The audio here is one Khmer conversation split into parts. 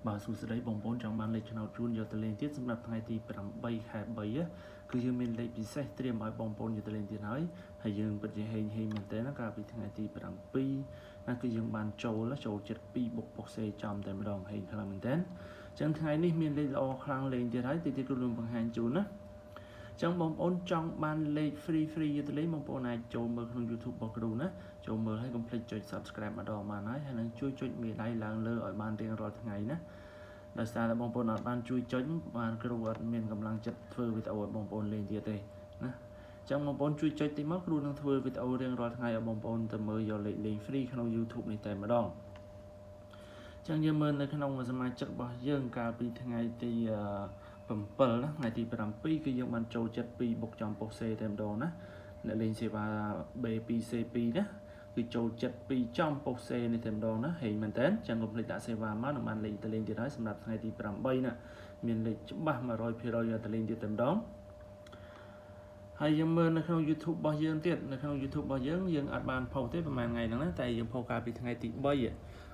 បាទសួស្តីបងប្អូនចង់បានលេខឆ្នោតជូនយកទៅលេងទៀតសម្រាប់ថ្ងៃទី8ខែ3គឺយើងមានលេខពិសេសត្រៀមឲ្យបងប្អូនយកទៅលេងទៀតហើយយើងពិតជាហេងមែនតើកាលពីថ្ងៃទី7ណាគឺយើងបានចូលចិត្ត2បុកពុកសេចំតែម្ដងហេងខ្លាំងមែនតើអញ្ចឹងថ្ងៃនេះមានលេខល្អខ្លាំងលេងទៀតហើយទីគ្រូនឹងបង្ហាញជូនណាចឹងបងប្អូនចង់បានលេខ free យកទៅលេងបងប្អូនអាចចូលមើលក្នុង YouTube របស់គ្រូណាចូលមើលហើយកុំភ្លេចចុច Subscribe ម្ដងបានហើយនឹងជួយចុចមេដៃឡើងលើឲ្យបានរៀងរាល់ថ្ងៃណាដោយសារតែបងប្អូនអត់បានជួយចុចបានគ្រូអត់មានកម្លាំងចិត្តធ្វើវីដេអូឲ្យបងប្អូនលេងទៀតទេណាចឹងបងប្អូនជួយចុចតិចមកគ្រូនឹងធ្វើវីដេអូរៀងរាល់ថ្ងៃឲ្យបងប្អូនទៅមើលយកលេខលេង free ក្នុង YouTube នេះតែម្ដងចឹងយើងមើលនៅក្នុងសមាជិករបស់យើងកាលពីថ្ងៃទី7ណាថ្ងៃទី7គឺយើងបានចូលចិត្ត2បុកចំពុះសេតែម្ដងណាអ្នកលេងសេវា B2C2 ណាគឺចូលចិត្ត2ចំពុះសេនេះតែម្ដងណាហេងមែនតើចឹងកុំភ្លេចដាក់សេវាមកនឹងបានលេងទៅលេងទៀតហើយសម្រាប់ថ្ងៃទី8ណាមានលេខច្បាស់ 100% យកទៅលេងទៀតតែម្ដងហើយយើងមើលនៅក្នុង YouTube របស់យើងទៀតនៅក្នុង YouTube របស់យើងអត់បានផុសទេប្រហែលថ្ងៃហ្នឹងណាតែយើងផុសកាលពីថ្ងៃទី3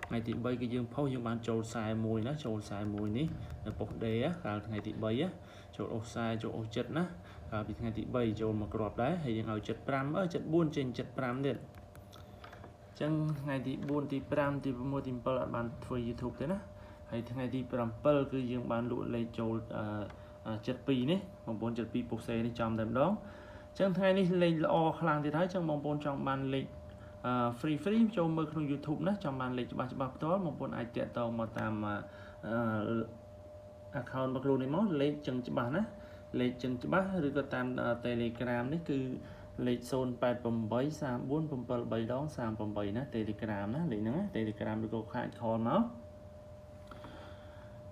ថ្ងៃទី3គឺយើងផុសយើងបានចូល41ណាចូល41នេះនៅពុកដេកាលថ្ងៃទី3ចូលអូស40ចូលអូស7ណាកាលពីថ្ងៃទី3ចូលមកគ្រាប់ដែរហើយយើងឲ្យ75 74ចេញ75ទៀតអញ្ចឹងថ្ងៃទី4ទី5ទី6ទី7អត់បានធ្វើ YouTube ទេណាហើយថ្ងៃទី7គឺយើងបានលក់លេខចូល72នេះបងប្អូន72ពុកសេនេះចំតែម្ដងអញ្ចឹងថ្ងៃនេះលេខល្អខ្លាំងទៀតហើយអញ្ចឹងបងប្អូនចង់បានលេខfree ចូលមើលក្នុង YouTube ណាចង់បានលេខច្បាស់ផ្ទាល់បងប្អូនអាចតាក់ទងមកតាមaccount របស់គ្រូនេះមកលេខចឹងច្បាស់ណាលេខចឹងច្បាស់ឬក៏តាម Telegram នេះគឺលេខ088347338ណា Telegram ណាលេខហ្នឹងណា Telegram ឬក៏ខាត call មក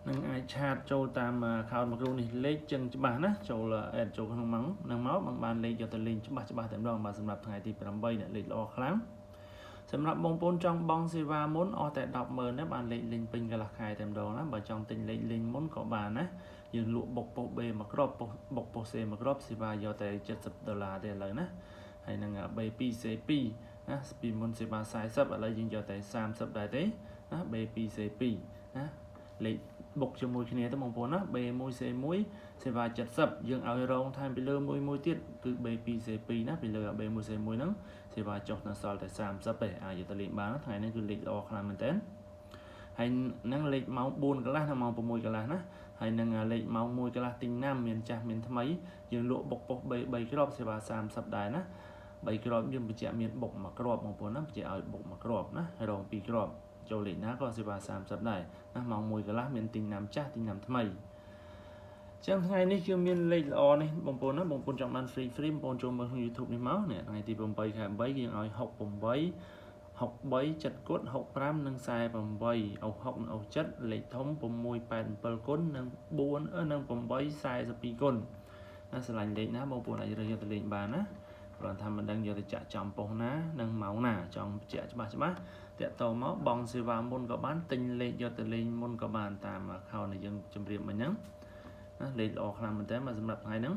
នឹងអាចឆាតចូលតាម account របស់គ្រូនេះលេខចឹងច្បាស់ណាចូល add ចូលក្នុងមកនឹងមកបានលេខយកទៅលេងច្បាស់តែម្ដងបាទសម្រាប់ថ្ងៃទី8អ្នកលេខល្អខ្លាំងសម្រាប់បងប្អូនចង់បង់សេវាមុនអស់តែ 100000 ណាបានលេខលេងពេញកន្លះខែតែម្ដងណាបើចង់ទិញលេខលេងមុនក៏បានណាយើងលក់បុកពុះ B មួយគ្រាប់បុកពុះ C មួយគ្រាប់សេវាយកតែ$70ទេឥឡូវណាហើយនឹង B2C2 ណាពីមុនសេវា40ឥឡូវយើងយកតែ30ដែរទេណា B2C2 ណាលេខបុកជាមួយគ្នាទៅបងប្អូនណា B1C1 សេវា70យើងឲ្យរងថែមពីលើមួយទៀតគឺ B2C2 ណាពីលើ B1C1 ហ្នឹងសេវាចុះដល់សល់តែ30ទេអាចយកទៅលេងបានថ្ងៃនេះគឺលេខល្អខ្លាំងមែនតើហើយនឹងលេខម៉ោង4កន្លះដល់ម៉ោង6កន្លះណាហើយនឹងលេខម៉ោង1កន្លះទិញណាំមានចាស់មានថ្មីយើងលក់បុកពុះ B3 គ្រាប់សេវា30ដែរណា3គ្រាប់យើងបញ្ជាក់មានបុកមួយគ្រាប់បងប្អូនណាបញ្ជាក់ឲ្យបុកមួយគ្រាប់ណារង2គ្រាប់ចូលលេខណាក៏សេវា30ដែរណាម៉ោង1កន្លះមានទិញណាំចាស់ទិញណាំថ្មីចឹងថ្ងៃនេះគឺមានលេខល្អនេះបងប្អូនណាបងប្អូនចង់បាន free បងប្អូនចូលមើលក្នុង YouTube នេះមកនេះថ្ងៃទី8ខែ3យើងឲ្យ68 63 7គុណ65និង48អូ6និងអូ7លេខធំ687គុណនិង4និង8 42គុណណាស្រឡាញ់លេខណាបងប្អូនអាចរើសយកទៅលេងបានណាគ្រាន់ថាមិនដឹងយកទៅចាក់ចំប៉ុសណានិងម៉ោងណាចង់បញ្ជាក់ច្បាស់តាក់តមកបងសេវាមុនក៏បានទិញលេខយកទៅលេងមុនក៏បានតាម account ដែលយើងជម្រាបមិញហ្នឹងណាលេខល្អខ្លាំងមែនតើសម្រាប់ថ្ងៃហ្នឹង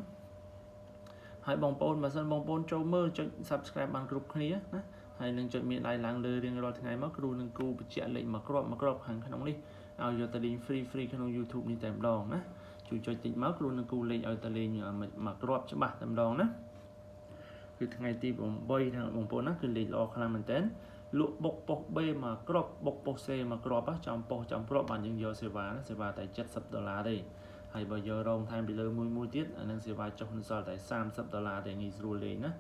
ហើយបងប្អូនបើសិនបងប្អូនចូលមើលចុច Subscribe បានគ្រប់គ្នាណាហើយនឹងចុចមានដៃឡើងលើរៀងរាល់ថ្ងៃមកគ្រូនឹងគូបញ្ជាក់លេខមួយគ្រាប់ខាងក្នុងនេះឲ្យយកទៅលេង free ក្នុង YouTube នេះតែម្ដងណាជួយចុចតិចមកគ្រូនឹងគូលេខឲ្យទៅលេងមួយគ្រាប់ច្បាស់តែម្ដងណាគឺថ្ងៃទី8ថាបងប្អូនណាគឺលេខល្អខ្លាំងមែនតើលក់បុកពុះ B មួយគ្រាប់បុកពុះ C មួយគ្រាប់ចំពុះចំគ្រាប់បានយើងយកសេវាតែ$70ទេហើយបើយករងថែមពីលើមួយទៀតអានឹងសេវាចុះនៅសល់តែ$30ទេងាយស្រួលលេងណា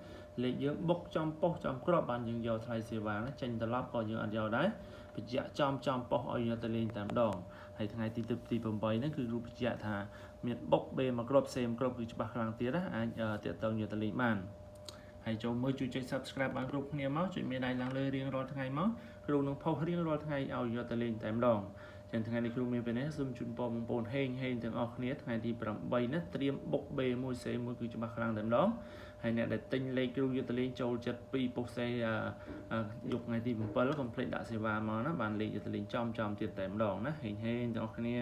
លេខយើងបុកចំពុះចំគ្រាប់បានយើងយកថ្លៃសេវាណាចេញត្រឡប់ក៏យើងអត់យកដែរបញ្ជាក់ចំពុះឲ្យយកទៅលេងតែម្ដងហើយថ្ងៃទី8ហ្នឹងគឺរូបបញ្ជាក់ថាមានបុក B មួយគ្រាប់ C មួយគ្រាប់គឺច្បាស់ខ្លាំងទៀតណាអាចតាក់ទងយកទៅលេងបានហើយចូលមើលជួយចុច Subscribe បានគ្រប់គ្នាមកចុចមានដៃឡើងលើរៀងរាល់ថ្ងៃមកគ្រូនឹងផុសរៀងរាល់ថ្ងៃឲ្យយកទៅលេងតែម្ដងចឹងថ្ងៃនេះគ្រូមានពេលនេះសូមជូនពរបងប្អូនហេងទាំងអស់គ្នាថ្ងៃទី8ណាត្រៀមបុក B1C1 គឺច្បាស់ខ្លាំងតែម្ដងហើយអ្នកដែលទិញលេខគ្រូយកទៅលេងចូលចិត្ត2ពុះសេយកថ្ងៃទី7កុំភ្លេចដាក់សេវាមកណាបានលេខយកទៅលេងចំទៀតតែម្ដងណាហេងទាំងអស់គ្នា